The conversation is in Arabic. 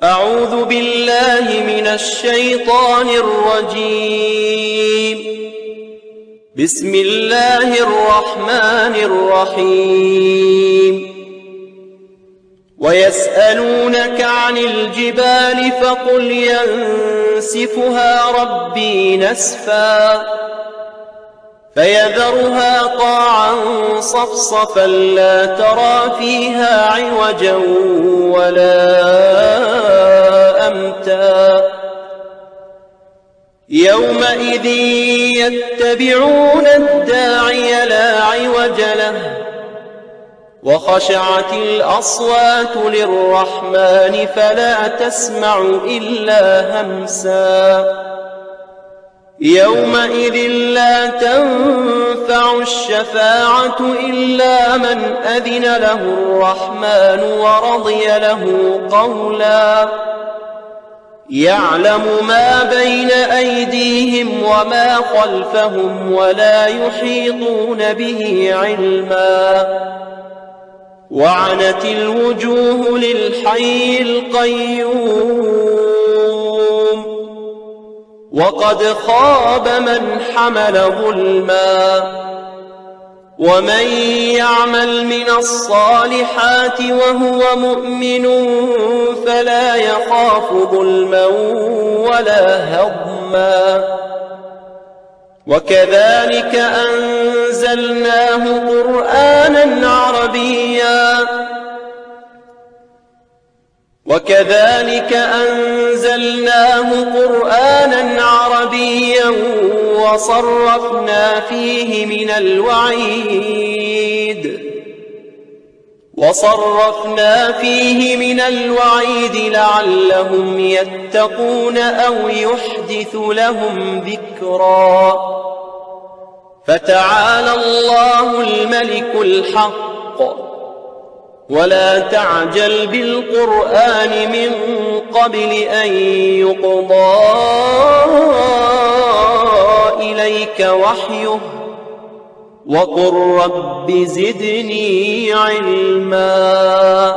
أعوذ بالله من الشيطان الرجيم. بسم الله الرحمن الرحيم. ويسألونك عن الجبال فقل ينسفها ربي نسفا فيذرها قاعا صفصفا لا ترى فيها عوجا ولا أمتا يومئذ يتبعون الداعي لا عوج له وخشعت الأصوات للرحمن فلا تسمع إلا همسا يومئذ لا تنفع الشفاعة إلا من أذن له الرحمن ورضي له قولا يعلم ما بين أيديهم وما خلفهم ولا يحيطون به علما وعنت الوجوه للحي القيوم وقد خاب من حمل ظلما ومن يعمل من الصالحات وهو مؤمن فلا يخاف ظلما ولا هضما وكذلك أنزلناه قرآنا عربيا وصرفنا فيه من الوعيد لعلهم يتقون أو يحدث لهم ذكرا فتعالى الله الملك الحق ولا تعجل بالقرآن من قبل أن يقضى إليك وحيه وقل رب زدني علما